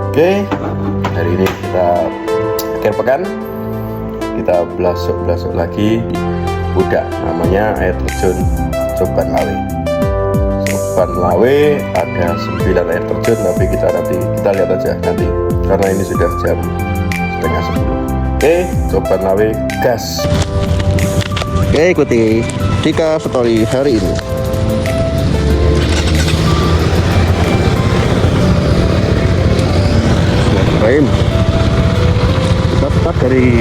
Oke, hari ini kita akhir pekan, kita belasuk lagi budak, namanya air terjun Soban Lawe. Soban Lawe ada 9 air terjun, tapi kita lihat aja nanti, karena ini sudah jam setengah 10. Oke, Soban Lawe gas. Oke, ikuti Dika Story hari ini. Kita start dari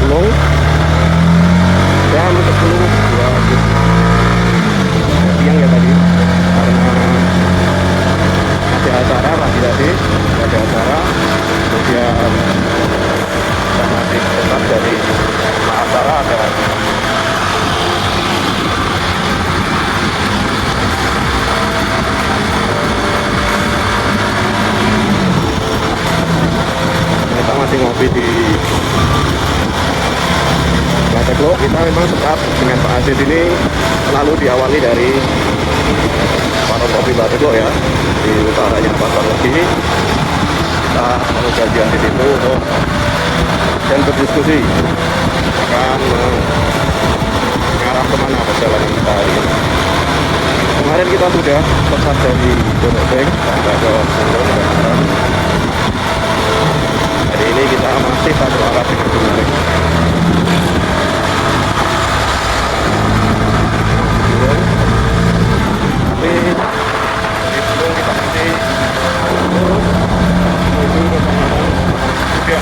Pulau jam 10 siang ya tadi, karena ada acara tadi ada acara, kemudian kita masih tetap dari acara ada masih ngopi di Bateklo. Kita memang tetap dengan Pak Aziz ini selalu diawali dari warung kopi Bateklo ya, di utaranya Pasar Legi. Kita mau janjian di situ dan berdiskusi akan mengarah kemana perjalanan kita hari ini. Kemarin kita sudah pesat dari Bonobeng sampai ke Solo. Hari ini kita masih satu arah dengan Bonobeng. Tapi dari sebelum kita masih lurus menuju ke Semarang. Ya,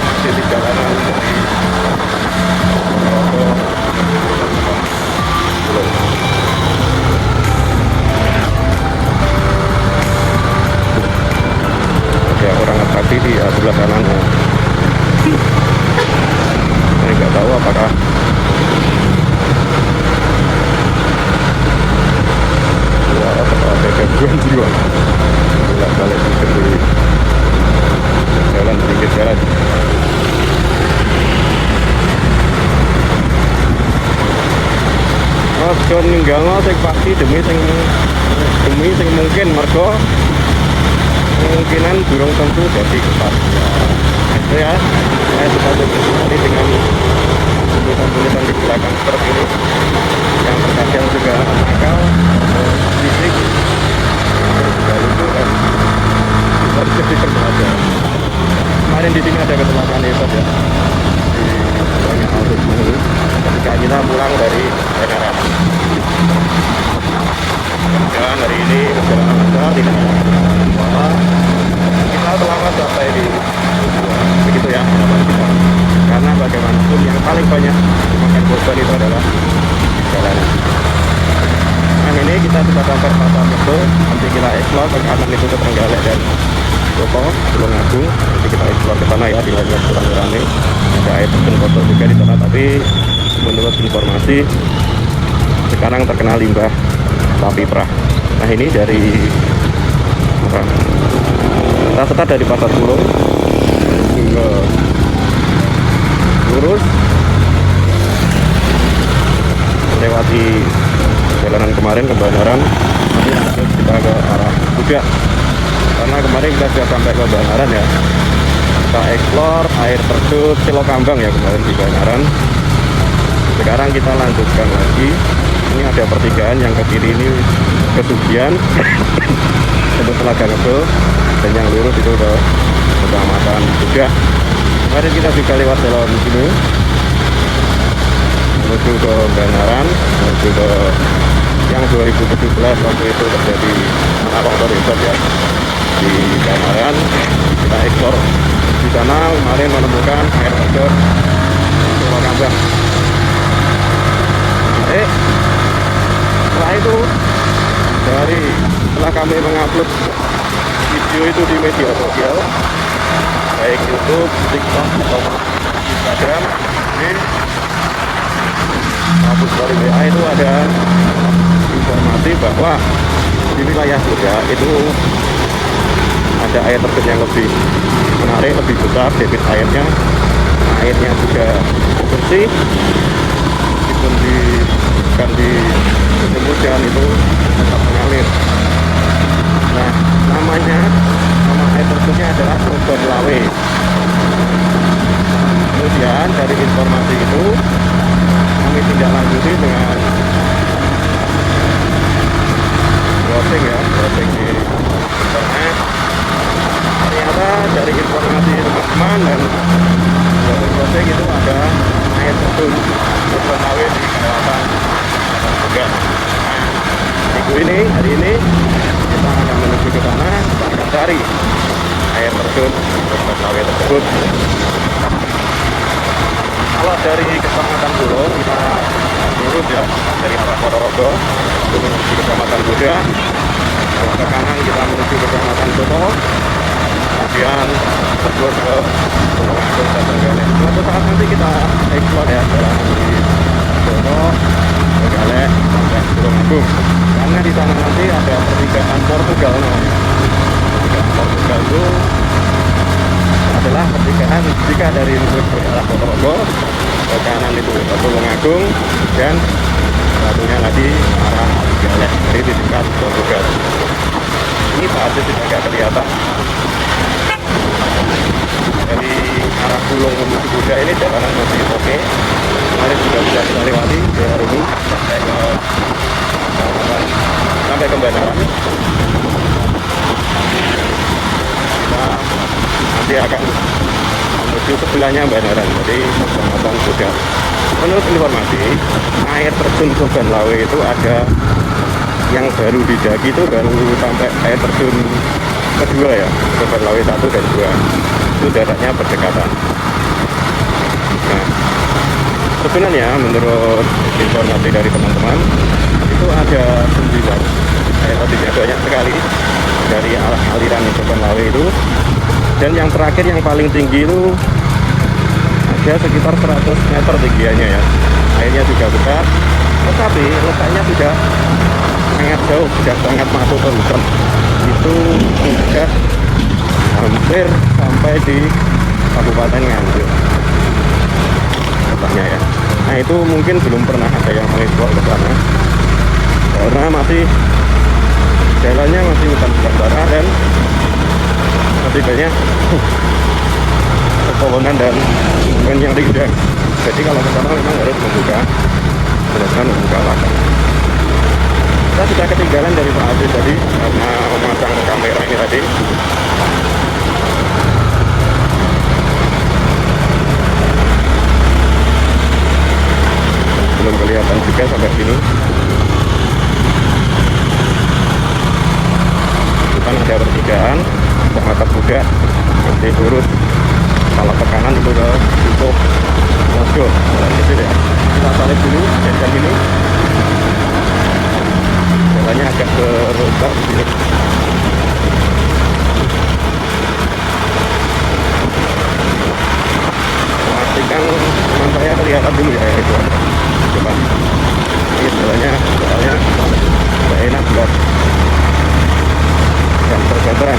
masih di jalanan dari ada orang atraksi di sebelah kanan. Saya nggak tahu apakah ada gangguan jiwa. Bolak balik di jalan, pinggir jalan. Ojo ninggalno sing pasti demi sing mungkin, mergo kemungkinan durung tentu jadi ketat. Itu ya, saya suka sekali dengan tulisan-tulisan di belakang seperti ini yang terkadang juga nakal, fisik, juga lucu kan. Bisa jadi pelajaran. Kemarin di sini ada kecelakaan hebat ya, di banyak arus ini ketika kita pulang dari Jakarta. Dan hari ini perjalanan kita tidak ada kita selamat sampai di begitu ya harapan kita, karena bagaimanapun yang paling banyak memakan korban itu adalah jalanan. Nah, ini kita sudah sampai Pasar Legi, nanti kita eksplor ke kanan itu ke Trenggalek dan Joko Tulung Agung. Nanti kita eksplor ke sana ya, di lainnya kurang rame, ada air terjun kotor juga di sana, tapi menurut informasi sekarang terkena limbah sapi perah. Nah, ini dari apa? Kita start dari Pasar Tulung ke lurus melewati jalanan kemarin ke Banaran, nanti kita ke arah Pudak, karena kemarin kita sudah sampai ke Banaran ya. Kita eksplor air terjun Cilokambang ya kemarin di Banaran. Sekarang kita lanjutkan lagi. Ini ada pertigaan yang ke kiri ini ke Sugian untuk Telaga Ngebel, dan yang lurus itu ke Kecamatan Pudak. Kemarin kita juga lewat jalan sini menuju ke Banaran, menuju ke yang 2017 waktu itu terjadi longsor hebat ya di Banaran. Kita eksplor di sana, kemarin menemukan air terjun Cilokambang. Setelah itu setelah kami mengupload video itu di media sosial baik YouTube, TikTok, atau Instagram, maupun dari WA, itu ada informasi bahwa di wilayah Pudak itu ada air terjun yang lebih menarik, lebih besar debit airnya juga bersih, meskipun di bahkan di musim hujan itu tetap mengalir. Nah, nama air terjunnya adalah Toban Lawe. Kemudian dari informasi itu kami tindak lanjuti dengan browsing di internet. Ternyata dari informasi teman-teman dan dari browsing itu ada air terjun Toban Lawe di kawasan juga. Nah, hari ini kita akan menuju ke sana, kita akan cari air terjun Toban Lawe tersebut. Kalau dari Kecamatan Pulau kita lurus ya, dari arah Ponorogo menuju Kecamatan Buda, kalau ke kanan kita menuju Kecamatan Soto, kemudian terus ke Tulungagung dan Trenggalek. Suatu saat nanti kita explore ya jalan di Soto, Trenggalek sampai Tulungagung, karena di sana nanti ada pertigaan Portugal namanya. Pertigaan Portugal itu adalah pertigaan jika dari arah Ponorogo ke kanan itu ke Tulungagung dan satunya lagi arah Trenggalek, jadi di dekat Portugal. Ini saat ini tidak kelihatan. Dari arah Pulung menuju Buda ini jalanan masih oke. Kemarin juga bisa kita lewati di hari ini sampai ke Bandaran. Kita nanti akan menuju sebelahnya Bandaran, jadi Kecamatan Buda. Menurut informasi, air terjun Toban Lawe itu ada yang baru didaki itu baru sampai air terjun kedua ya, Toban Lawe 1 dan 2. Itu jaraknya berdekatan. Nah, sebenarnya menurut informasi dari teman-teman itu ada 9 air terjunnya, banyak sekali dari aliran Toban Lawe itu. Dan yang terakhir yang paling tinggi itu ada sekitar 100 meter tinggiannya ya. Airnya juga besar, tetapi letaknya sudah sangat jauh, sudah sangat masuk ke hutan. Itu sudah hampir sampai di Kabupaten Nganjuk letaknya ya. Nah, itu mungkin belum pernah ada yang mengeksplor ke sana karena masih jalannya masih hutan bara dan masih banyak pepohonan dan yang rindang. Jadi kalau ke sana memang harus membuka lahan. Kita sudah ketinggalan dari Pak Adi tadi karena memasang kamera ini tadi. Belum kelihatan juga sampai sini. Bukan ada pertigaan Kecamatan Buda, nanti lurus kalau ke kanan itu ke Dukuh Mojo. Jalan itu ya. Kita balik dulu jalan ini. Jalannya agak berubah di sini. Pastikan teman saya kelihatan dulu ya itu. Coba. Ini jalannya soalnya nggak enak buat yang tergantung.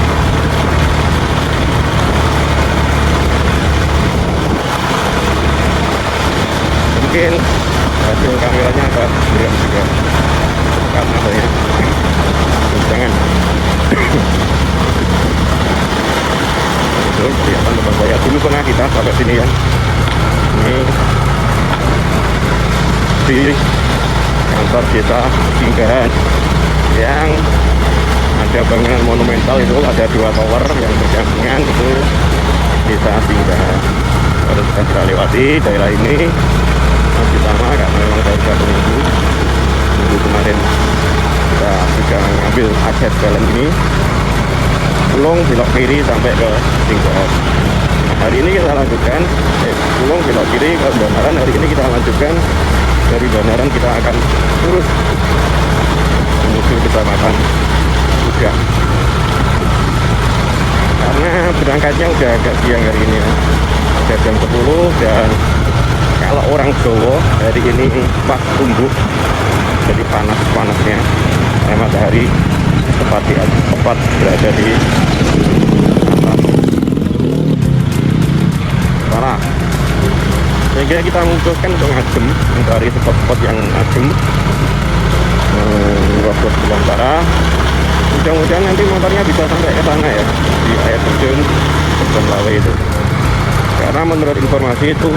Mungkin hasil kameranya agak diam juga karena banyak guncangan. Itu kelihatan tempat saya dulu pernah kita sampai sini ya. Ini di kantor desa Singgahan yang ada bangunan monumental, itu ada 2 tower yang berdampingan, itu desa Singgahan. Harus kita lewati daerah ini masih sama karena memang dari 1 minggu kemarin kita sudah mengambil akses jalan ini Pulung belok kiri sampai ke Singgahan. Nah, hari ini kita lanjutkan Pulung belok kiri ke Bandaran. Hari ini kita lanjutkan dari Bandaran, kita akan terus menuju Kecamatan Buda karena berangkatnya udah agak siang hari ini ya. Udah jam 10 dan kalau orang Jawa hari ini pas tumbuh, jadi panas-panasnya matahari tepat berada di atas utara. sehingga kita memutuskan untuk ngajem, mencari spot-spot yang ngajem, merobos belantara. Mudah-mudahan nanti motornya bisa sampai ke sana ya, di air terjun Kebon Lawe itu. Karena menurut informasi itu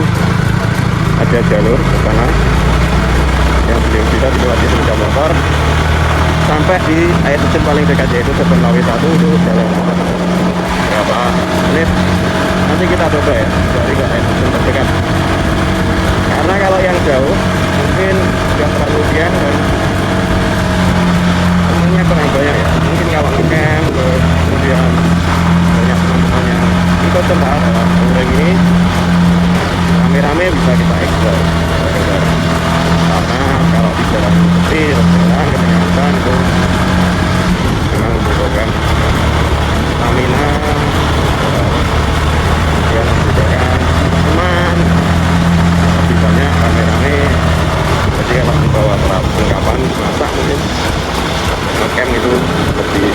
ada jalur ke sana yang bisa dilewati sepeda motor sampai di air terjun paling dekat, yaitu Kebon Lawe 1 itu jalan berapa menit. Nanti kita coba ya dari ke air terjun terdekat, karena kalau yang jauh mungkin sudah terlalu siang dan temennya kurang banyak ya. Mungkin kalau ngecamp kemudian banyak teman-teman yang ikut serta dalam touring ini, rame-rame bisa kita explore. Karena kalau di jalan sepi, jalan ketinggalan itu memang membutuhkan stamina, kemudian membutuhkan teman, lebih banyak rame-rame. Jadi kalau membawa perlengkapan masak mungkin ngecamp itu lebih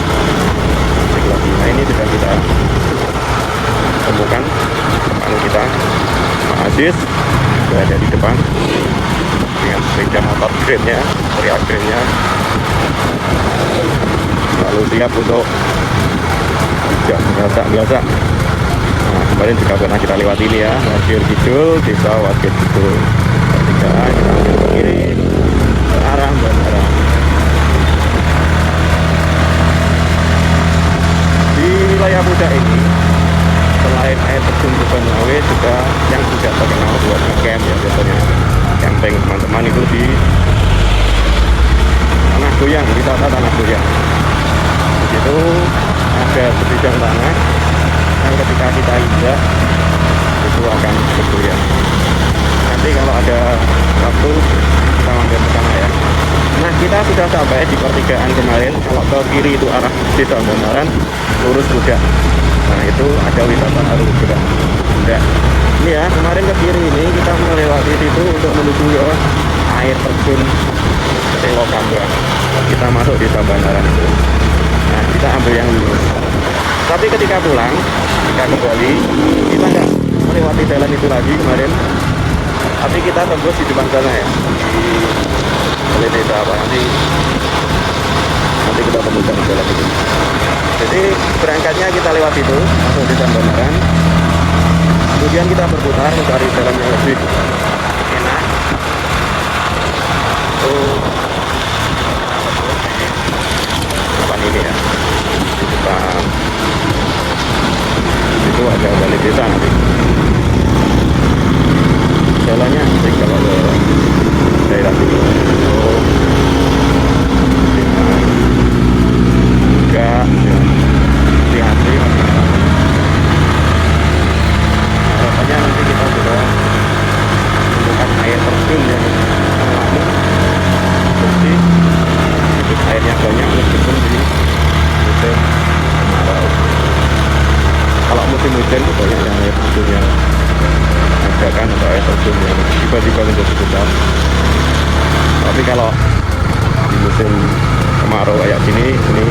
lagi. Nah ini sudah kita temukan teman kita Pak Aziz berada di depan dengan sepeda motor grandnya, Ria grandnya, lalu siap untuk biasa. Nah, kemarin juga pernah kita lewati ini ya, Wargir Kidul, desa Wargir Kidul. Ketika kita ambil ke kiri ke arah bandara. Di wilayah Puncak ini selain air terjun Kebon Lawe juga yang tidak terkenal buat ngecamp ya, biasanya camping teman-teman itu di tanah goyang, wisata tanah goyang. Di situ ada sebidang tanah yang ketika kita injak itu akan bergoyang. Nanti kalau ada waktu kita mampir ke sana ya. Nah kita sudah sampai di pertigaan kemarin. Kalau ke kiri itu arah desa Bandaran, lurus Budak. Nah itu ada wisata baru juga. Budak. Ini ya, kemarin ke kiri ini kita melewati situ untuk menuju ke air terjun Telokambang. Kita masuk desa Bandaran itu. Nah kita ambil yang lurus. Tapi ketika pulang, ketika kembali, kita nggak melewati jalan itu lagi kemarin. Tapi kita tembus di depan sana ya, di desa apa nanti kita temukan di jalan itu. Jadi berangkatnya kita lewat itu, masuk desa Bandaran. Kemudian kita berputar mencari jalan yang lebih enak. Depan ini ya, di depan itu ada balik desa nanti. Jalannya asik kalau ke daerah sini. Enggak hati-hati. Harapannya nanti kita sudah menemukan air terjun yang alami, bersih, airnya banyak meskipun di musim kemarau. Kalau musim hujan itu banyak yang air terjun yang ada kan, atau air terjun yang tiba-tiba menjadi besar. Tapi kalau di musim kemarau kayak gini, ini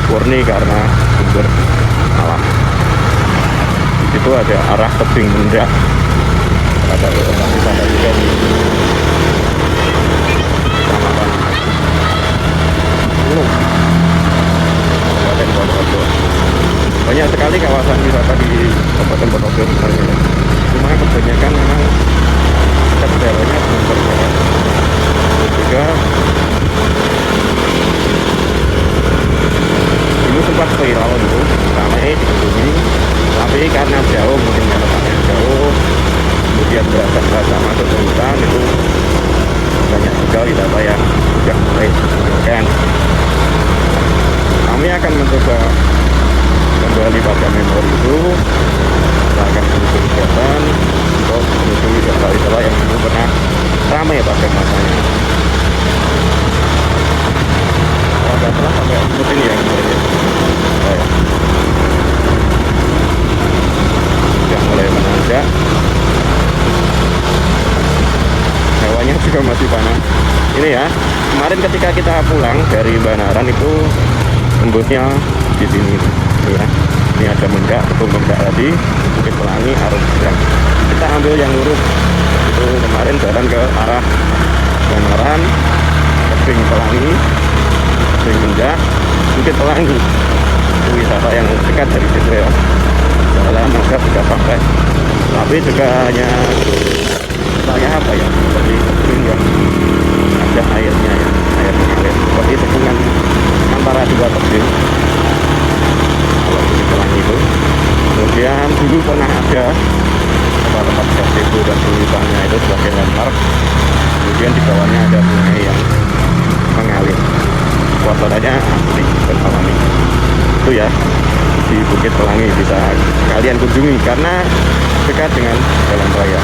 murni karena sumber alam. Di situ ada arah tebing mendak, ada lokasi sana juga di Kecamatan Gunung, Kabupaten Ponorogo. Banyak sekali kawasan wisata di Kabupaten Ponorogo sebenarnya. Cuma kebanyakan memang kendalanya belum berjalan. Juga dulu sempat viral itu, ramai dikunjungi, tapi karena jauh, mungkin letaknya jauh, kemudian berasa masuk ke hutan, itu banyak juga wisata yang sudah mulai dilakukan. Kami akan mencoba kembali pada memori itu. Kita akan menuju kegiatan untuk menuju wisata yang dulu pernah ramai pada masanya. Kalau nggak salah sampai musim ya kemarin ya. Sudah mulai menanjak, hawanya juga masih panas. Ini ya, kemarin ketika kita pulang dari Bandaran itu tembusnya di sini ya. Ini ada mendak, betul mendak tadi Bukit Pelangi arus seberang. Kita ambil yang lurus itu kemarin jalan ke arah Banaran, Tebing Pelangi, Tebing Mendak, Bukit Pelangi. Itu wisata yang dekat dari situ ya. Jalan agak sudah sampai, tapi juga hanya saya apa ya, seperti tebing yang ada airnya ya, air mengalir seperti tepungan antara dua tebing kalau Bukit Pelangi itu. Kemudian dulu pernah ada tempat gazebo dan tulisannya itu sebagai landmark. Kemudian di bawahnya ada sungai yang mengalir, suasananya asli dan alami. Itu ya di Bukit Pelangi, bisa kalian kunjungi karena dekat dengan jalan raya.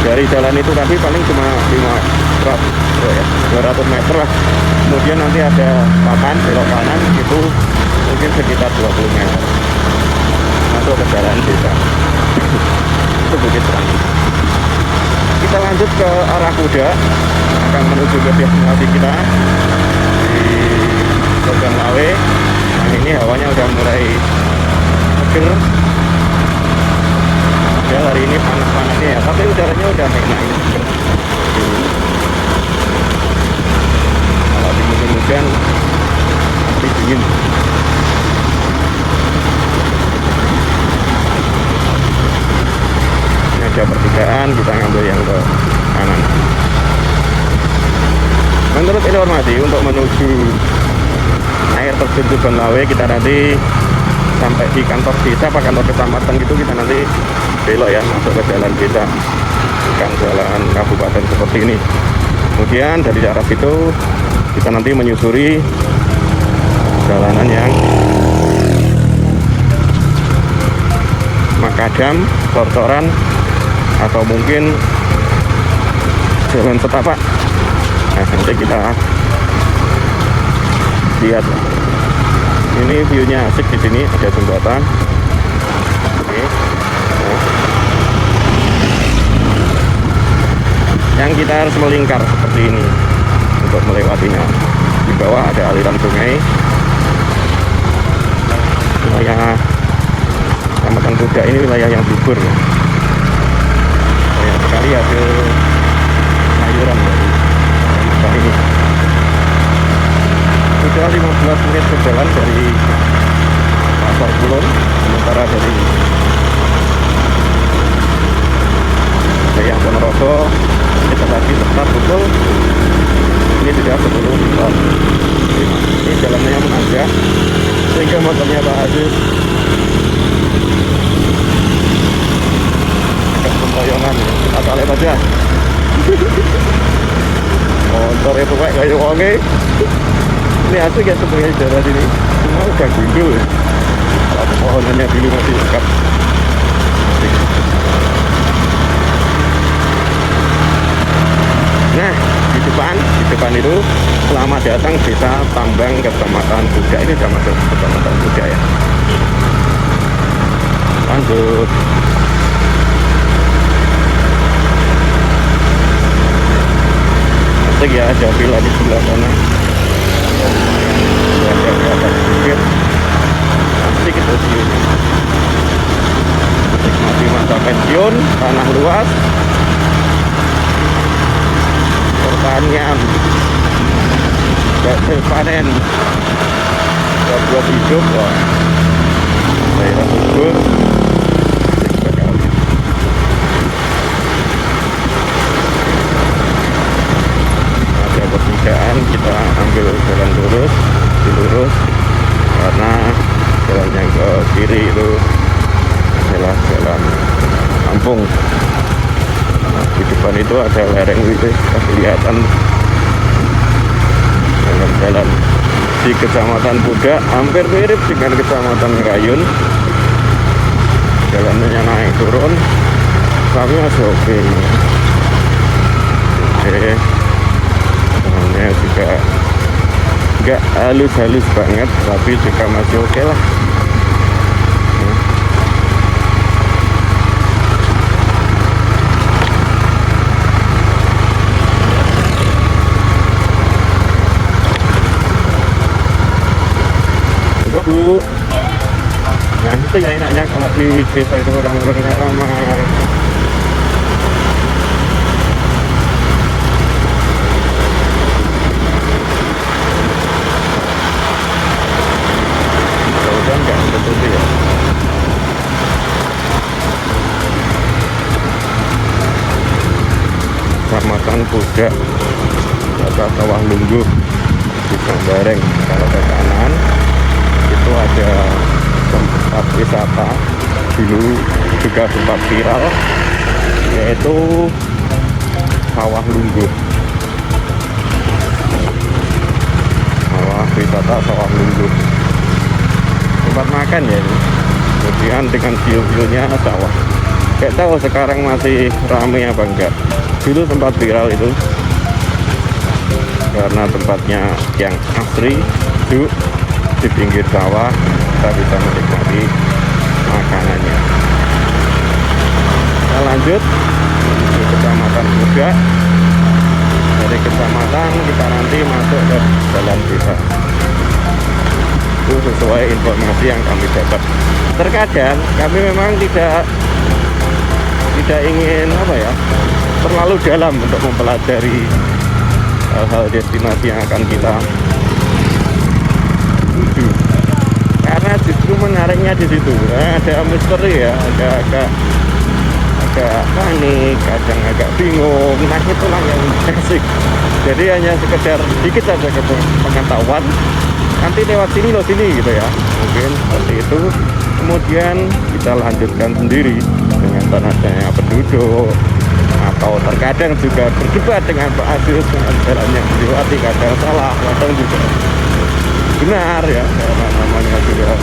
Dari jalan itu tadi paling cuma 200 meter lah. Kemudian nanti ada papan belok kanan, itu mungkin sekitar 20 meter masuk ke jalan desa. Itu Bukit Pelangi. Kita lanjut ke arah Kuda, akan menuju ke destinasi kita di Logan Lawe. Nah, ini hawanya udah mulai seger. Ya, hari ini panas-panasnya ya, tapi udaranya udah enak ini. Kalau di musim hujan pasti dingin. Ini ada pertigaan, kita ngambil yang ke kanan. Menurut informasi untuk menuju air terjun Tuban Lawe, kita nanti sampai di kantor desa apa kantor kecamatan gitu, kita nanti belok ya, masuk ke jalan desa, bukan jalan kabupaten seperti ini. Kemudian dari arah situ kita nanti menyusuri jalanan yang makadam, sortoran, atau mungkin jalan setapak. Nah, nanti kita lihat. Ini view-nya asik di sini, ada jembatan. Oke. Nah. Yang kita harus melingkar seperti ini untuk melewatinya. Di bawah ada aliran sungai. Wilayah Kecamatan Kuda ini wilayah yang subur. Banyak sekali hasil sayuran dari kecamatan ini. Sudah 15 menit berjalan dari Pasar Kulon, sementara dari Jaya Ponorogo kita tadi tetap betul. Ini sudah 10 menit. Ini jalannya yang menanjak sehingga motornya tak habis. Agak sempoyongan, kita balik aja. Motor itu kayak wonge. Ini asik ya sebenarnya daerah sini, cuma udah gundul. Kalau pohonannya dulu masih lengkap. Nah, di depan itu selamat datang desa Tambang Kecamatan Kuda. Ini sudah masuk Kecamatan Kuda ya. Lanjut. Asik ya, ada villa di sebelah sana. Ada ke atas bukit, asik itu view-nya. Nikmati masa pensiun, tanah luas, pertanian, hasil panen, buat hidup, wah, daerah subur. Ada pertigaan, kita ambil jalan lurus, dilurus, karena jalan yang ke kiri itu adalah jalan kampung. Nah, di depan itu ada lereng itu kelihatan jalan di Kecamatan Kuda, hampir mirip dengan Kecamatan Ngerayun. Jalannya naik turun, tapi masih oke. Oke, jalannya juga nggak halus-halus banget, tapi juga masih oke lah. Bu, nah Itu ya enaknya kalau di desa itu orang-orangnya ramah. Mudah-mudahan nggak seperti ya. Kecamatan Pudak, Desa Sawah Lungguh di Sambareng. Kalau ke kanan itu ada tempat wisata dulu juga sempat viral, yaitu Sawah Lungguh. Wisata Sawah Lungguh, tempat makan ya ini. Kemudian dengan view-nya sawah. Gak tahu sekarang masih ramai apa enggak. Dulu sempat viral itu karena tempatnya yang asri, duduk di pinggir sawah, kita bisa menikmati makanannya. Kita lanjut ke Kecamatan Pudak. Dari kecamatan kita nanti masuk ke jalan desa. Itu sesuai informasi yang kami dapat. Terkadang kami memang tidak ingin terlalu dalam untuk mempelajari hal-hal destinasi yang akan kita tuju, karena justru menariknya di situ. Ada misteri ya, agak panik, kadang agak bingung. Nah itulah yang asik. Jadi hanya sekedar sedikit saja pengetahuan, nanti lewat sini loh sini gitu ya, mungkin seperti itu. Kemudian kita lanjutkan sendiri dengan tanahnya penduduk, atau terkadang juga berdebat dengan Pak Aziz dengan jalan yang dilewati, kadang salah, kadang juga benar ya, karena namanya sudah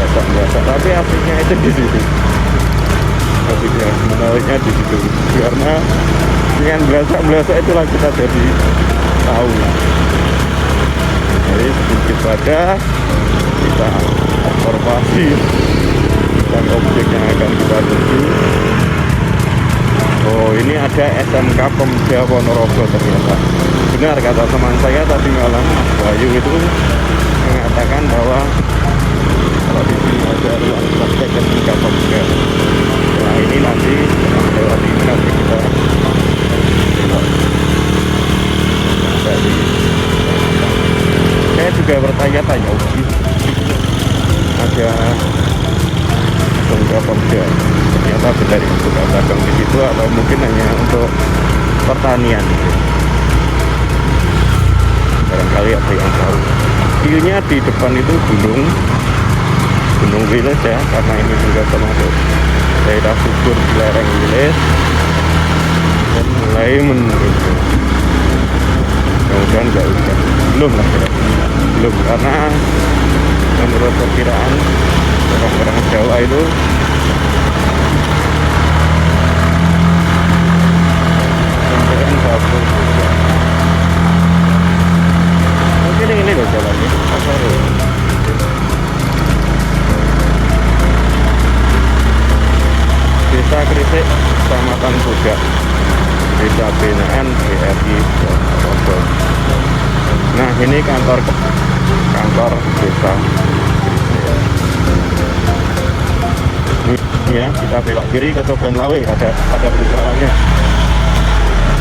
biasa. Tapi asiknya itu di situ. Asiknya menariknya di situ, karena dengan belasak itulah kita jadi tahu. Jadi sedikit saja kita observasi dan objek yang akan kita tuju. Oh, ini ada SMK Pemuda Ponorogo ternyata. Benar kata teman saya tadi malam, Bayu itu mengatakan bahwa kalau di sini ada ruang praktek SMK Pemuda. Nah ini nanti lewat ini nanti kita dari. Saya juga bertanya-tanya, ada SMK Pemuda, ternyata benar itu dagang di situ, atau mungkin hanya untuk pertanian gitu. Barangkali ada yang tahu. View-nya di depan itu Gunung Wilis ya, karena ini juga termasuk daerah subur di lereng Wilis dan mulai menurun. Mudah-mudahan nggak hujan, belum lah belum, karena menurut perkiraan orang-orang Jawa itu sampai Babul juga. Mungkin ini loh jalannya Desa Krisik, Kecamatan Pudak, Desa Binaan BRI Ponorogo. Nah ini kantor desa Krisik ya. Kita belok kiri ke Soben Lawe, ada perusahaannya.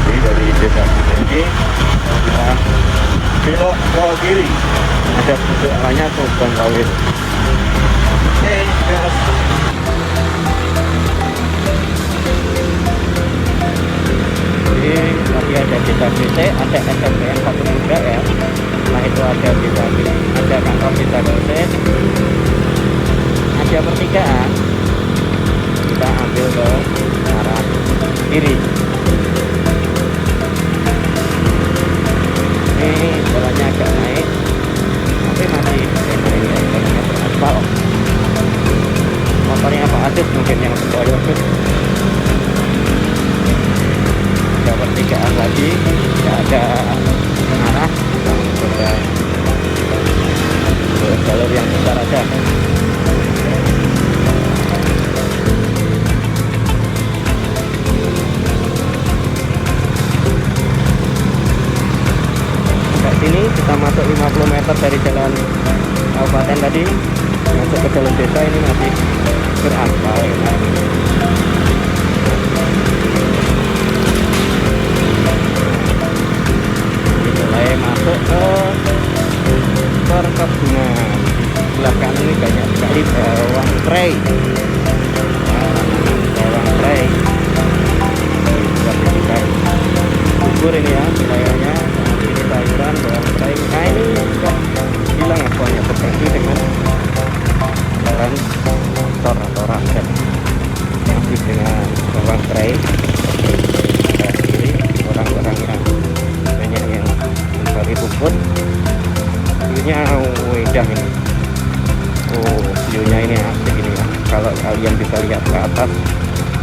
Jadi dari desa ini kita belok ke kiri, ada perusahaannya Soben Lawe. Tadi ada desa Krisik, ada SMPN Satu Pudak ya. Nah itu ada desa Krisik, ada kantor desa Krisik, ada pertigaan. Kita ambil ke arah kiri. Ini jalannya agak naik, tapi masih enak ya, jalannya beraspal. Motornya Pak Adit mungkin yang berjaya. Ada pertigaan lagi, tidak ada arah, kita jalur yang besar aja. Sampai sini kita masuk 50 meter dari jalan kabupaten tadi, masuk ke dalam desa ini masih beraspal ya. Mulai masuk ke perkebunan. Sebelah kanan ini banyak sekali bawang prei. Bawang prei. Subur ini ya wilayahnya. Ini sayuran bawang prei. Nah ini juga bilang ya banyak terbantu dengan jalan tol atau raket masih dengan bawang prei. Kiri orang-orang yang banyak yang mencari rumput. View-nya indah ini. Oh, view-nya ini asik ini ya. Kalau kalian bisa lihat ke atas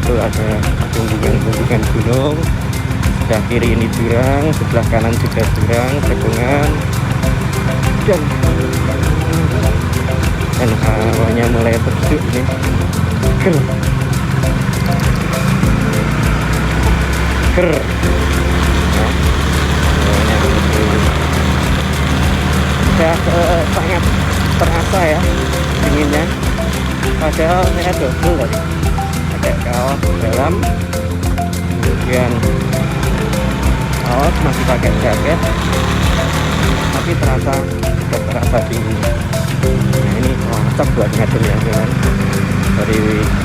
itu ada gunungan-gunungan gunung. Sebelah kiri ini jurang, sebelah kanan juga jurang, cekungan, dan hawanya mulai tersejuk nih. Ker. Sangat terasa ya dinginnya, padahal saya double tadi pakai kaos dalam, kemudian kaos masih pakai jaket, tapi terasa dingin. Nah ini cocok buat ngadem ya dengan dari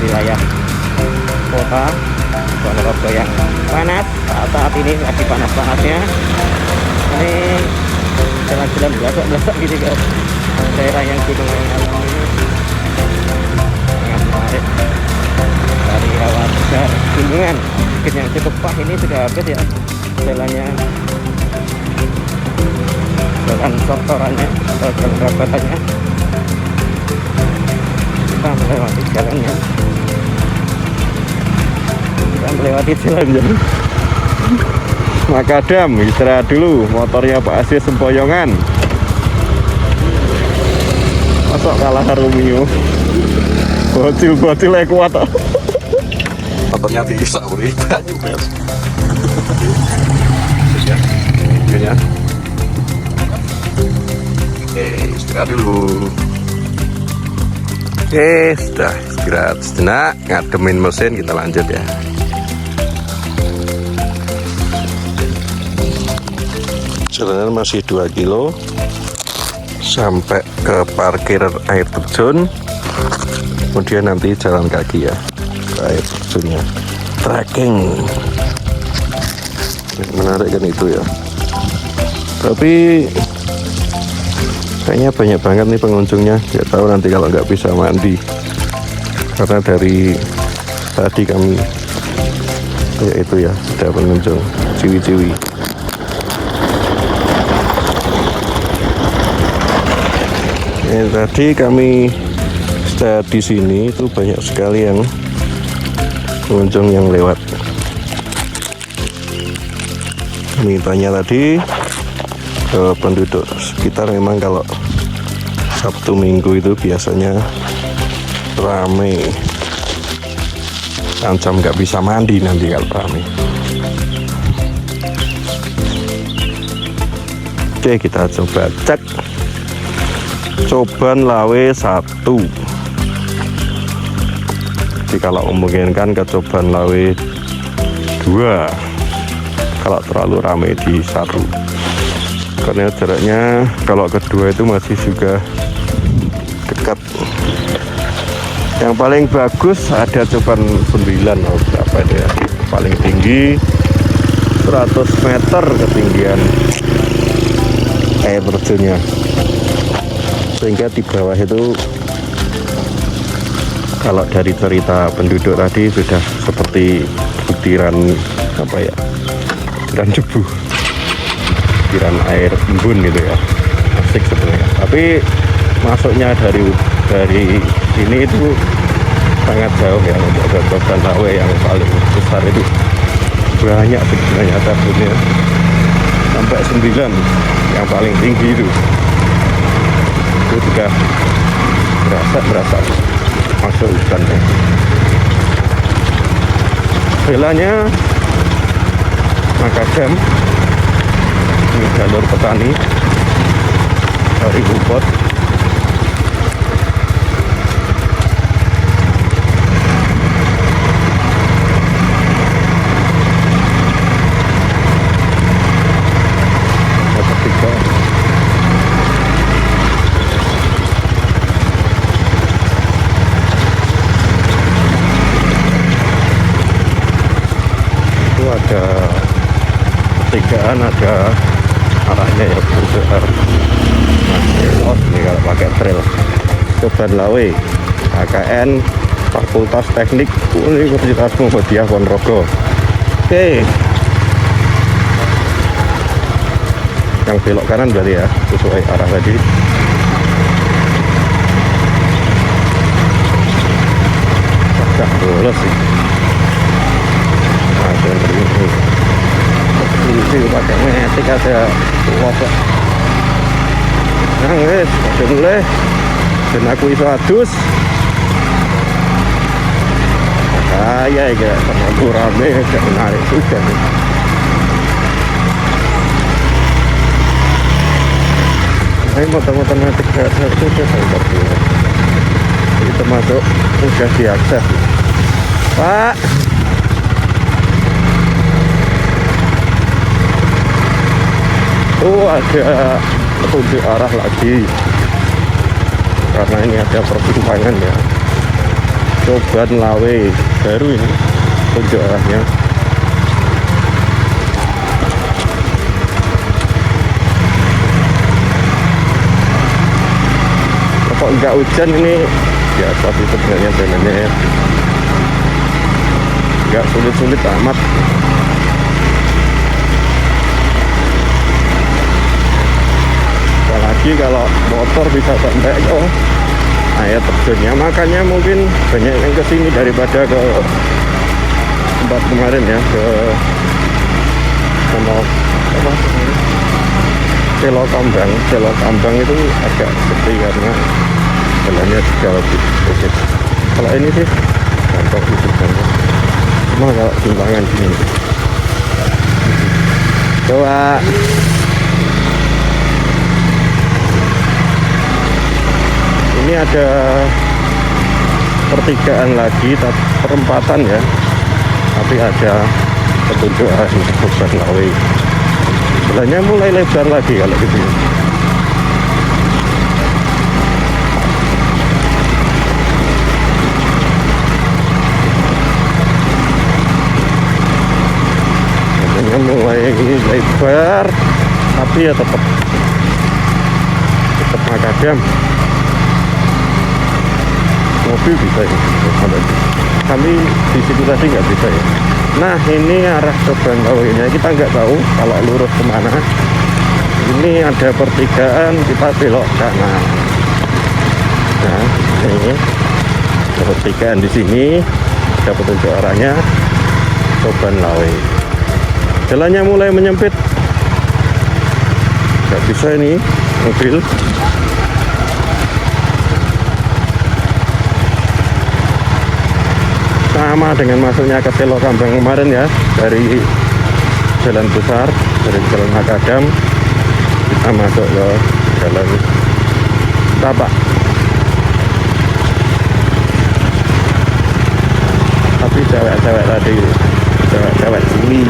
wilayah kota Ponorogo yang panas saat ini lagi panas-panasnya. Ini jalan-jalan belakang gitu guys, daerah yang gunung alam ini sangat menarik. Dari awal gunungan mungkin yang cukup pah ini sudah habis ya jalannya, jalan sortorannya atau jalan rabatannya. Kita melewati jalannya, kita melewati jalannya. Makadam, istirahat dulu, motornya Pak Aziz sempoyongan. Masuk kalah Romeo. Bocil kuat. Motornya bisa beri banyu bel. Ya, videonya. Istirahat dulu. Sudah istirahat sejenak, ngademin mesin, kita lanjut ya. Jalanan masih 2 kilo sampai ke parkir air terjun, kemudian nanti jalan kaki ya ke air terjunnya. Trekking menarik kan itu ya, tapi kayaknya banyak banget nih pengunjungnya. Nggak tahu nanti kalau nggak bisa mandi, karena dari tadi kami ya itu ya ada pengunjung ciwi-ciwi. Tadi kami stay di sini itu banyak sekali yang pengunjung yang lewat. Kami tanya tadi ke penduduk sekitar, memang kalau Sabtu Minggu itu biasanya rame, ancam nggak bisa mandi nanti kalau rame. Oke, kita coba cek Coban Lawe 1. Jadi kalau memungkinkan ke Coban Lawe 2 kalau terlalu ramai di 1, karena jaraknya kalau kedua itu masih juga dekat. Yang paling bagus ada Coban 9 atau berapa itu ya, paling tinggi 100 meter ketinggian air terjunnya, sehingga di bawah itu kalau dari cerita penduduk tadi sudah seperti butiran apa ya, butiran debu, butiran air embun gitu ya. Asik sebenarnya, tapi masuknya dari sini itu sangat jauh ya. Untuk ke Coban Lawe yang paling besar itu banyak sebenarnya tahunnya, sampai 9 yang paling tinggi itu juga berasa masuk hutannya. Belanya Makadam, ini jalur petani dari Bupot. ada pertigaan, ada arahnya ya untuk nah, ini kalau pakai trail Coban Lawe AKN Fakultas Teknik Universitas Muhammadiyah Ponorogo. Oke, yang belok kanan berarti ya sesuai arah tadi. Agak bolos sih. Nah, ini pakai metik ada wabak. Nah guys, ada mulai dan aku iso adus kayak terlalu rame, gak menarik juga nih. Ini motor-motor metik gak sudah sampai dulu. Ini termasuk sudah diakses. Pak, oh ada petunjuk arah lagi karena ini ada persimpangan ya. Coban Lawe baru ini petunjuk arahnya. Kok enggak hujan ini biasa sih sebenarnya jalannya ya, enggak sulit-sulit amat. Apalagi kalau motor bisa sampai ke air terjunnya, makanya mungkin banyak yang kesini daripada ke tempat kemarin ya, ke sama apa Selo Kambang. Selo Kambang itu agak sepi karena jalannya juga lebih sedikit. Kalau ini sih gampang gitu kan, cuma kalau timbangan gini coba. Ini ada pertigaan lagi, perempatan ya, tapi ada petunjuk arah Coban Lawe. Jalannya mulai lebar lagi kalau gitu. Jalannya mulai lebar, tapi ya tetap makadam. Mobil bisa ya, kami di situ tadi nggak bisa ya. Nah ini arah Coban Lawe nya kita nggak tahu kalau lurus kemana. Ini ada pertigaan, kita belok kanan. Nah ini ada pertigaan di sini, ada petunjuk arahnya Coban Lawe. Jalannya mulai menyempit, nggak bisa ini mobil. Sama dengan masuknya ke Selo Kambang kemarin ya, dari jalan besar, dari jalan Makadam kita masuk ke jalan Tapak. Tapi cewek-cewek tadi, cewek-cewek sini,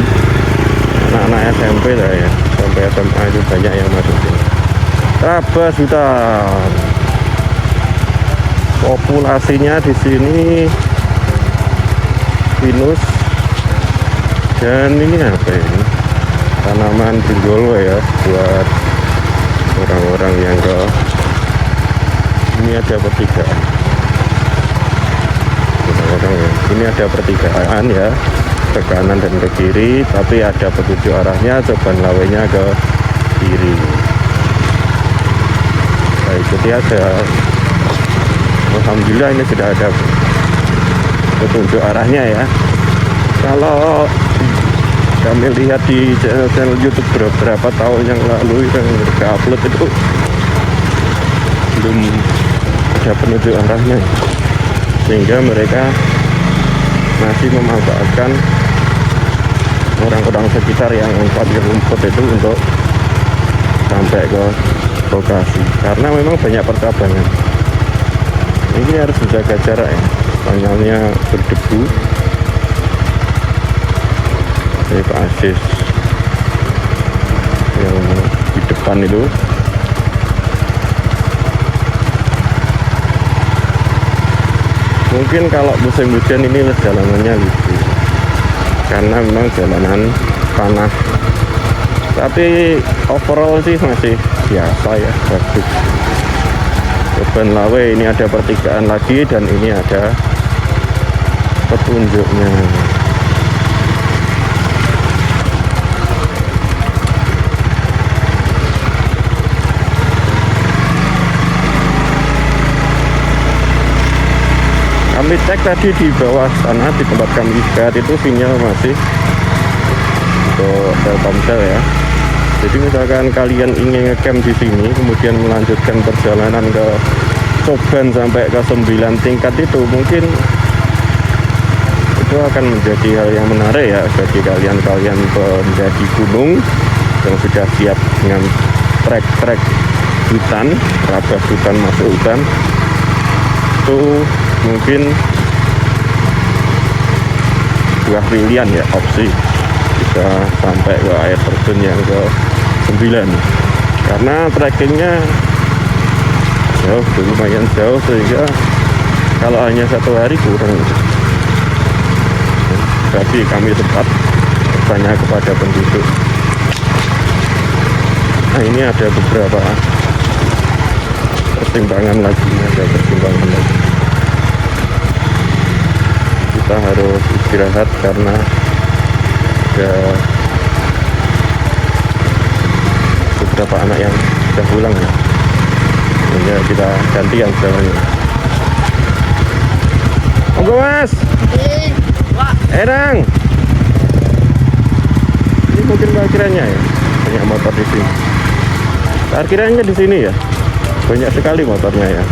anak-anak SMP lah ya, sampai SMA itu banyak yang masuk sini. Trabas hutan, populasinya di sini pinus, dan ini apa ini, tanaman pinggolo ya, buat orang-orang yang ke ini. Ada pertigaan, orang-orang ya, ini ada pertigaan ya, ke kanan dan ke kiri, tapi ada petunjuk arahnya Coban Lawe nya ke kiri. Nah, ikuti aja. Alhamdulillah ini sudah ada petunjuk arahnya ya. Kalau kami lihat di channel YouTube beberapa tahun yang lalu yang mereka upload itu belum ada petunjuk arahnya, sehingga mereka masih memanfaatkan orang-orang sekitar yang parkir rumput itu untuk sampai ke lokasi, karena memang banyak percabangan. Ini harus menjaga jarak ya, panjangnya berdebu. Ini Pak Asis yang di depan itu. Mungkin kalau musim hujan ini jalanannya lucu, karena memang jalanan tanah, tapi overall sih masih biasa ya, bagus. Coban Lawe ini ada pertigaan lagi dan ini ada petunjuknya. Kami cek tadi di bawah sana, di tempat kami istirahat itu sinyal masih untuk Telkomsel ya. Jadi misalkan kalian ingin ngecamp di sini, kemudian melanjutkan perjalanan ke Coban sampai ke 9 tingkat itu, mungkin itu akan menjadi hal yang menarik ya bagi kalian penjadi gunung yang sudah siap dengan trek-trek hutan, rabas hutan, masuk hutan. Itu mungkin buah pilihan ya, opsi bisa sampai ke air terjun yang ke 9, karena trekkingnya jauh, lumayan jauh, sehingga kalau hanya 1 hari kurang. Jadi kami sempat bertanya kepada penduduk. Nah, ini ada beberapa pertimbangan lagi, kita harus istirahat karena ada beberapa anak yang sudah pulang ya. Sehingga kita gantian jalannya. Monggo Mas. Erang. Ini mungkin parkirannya ya. Banyak motor di sini. Parkirannya di sini ya. Banyak sekali motornya ya.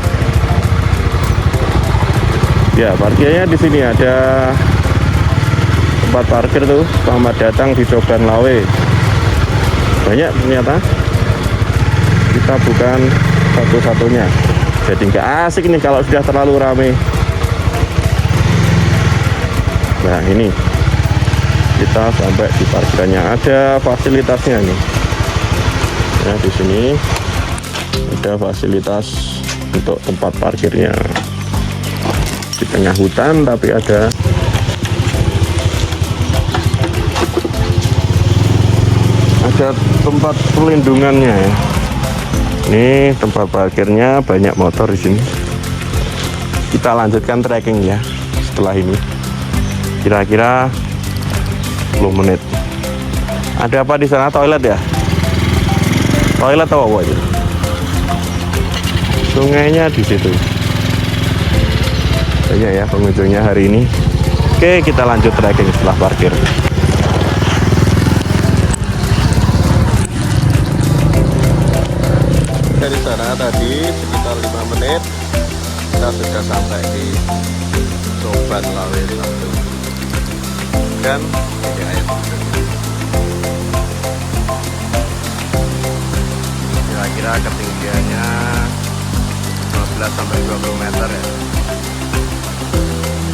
Ya, parkirnya di sini ada tempat parkir tuh. Selamat datang di Coban Lawe. Banyak ternyata. Kita bukan satu-satunya. Jadi nggak asik nih kalau sudah terlalu ramai. Nah, ini kita sampai di parkirannya, ada fasilitasnya nih. Ya, di sini ada fasilitas untuk tempat parkirnya. Di tengah hutan tapi ada tempat perlindungannya ya. Ini tempat parkirnya, banyak motor di sini. Kita lanjutkan trekking ya setelah ini. Kira-kira 10 menit. Ada apa di sana? Toilet ya? Toilet atau apa itu? Sungainya di situ. Banyak ya pengunjungnya hari ini. Oke, kita lanjut trekking setelah parkir. Dari sana tadi sekitar 5 menit kita sudah sampai di Coban Lawe 1. Dan ini air kira-kira ketinggiannya 15-20 meter ya.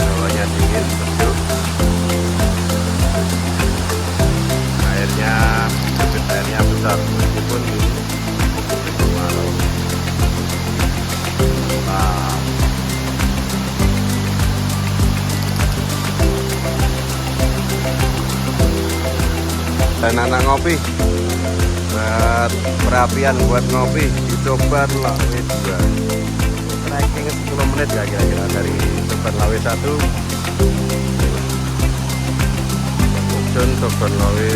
Hawanya dingin, sejuk, airnya, debit airnya besar meskipun malam. Dan anak ngopi buat perapian, buat ngopi di Coban Lawe 2. Trekking 10 menit ya kira-kira dari Coban Lawe 1 kemudian Coban Lawe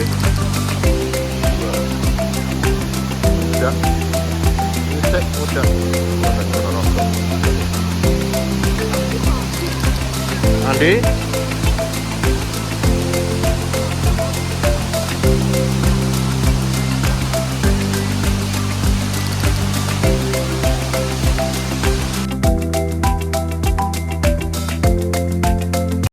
2. Udah Andi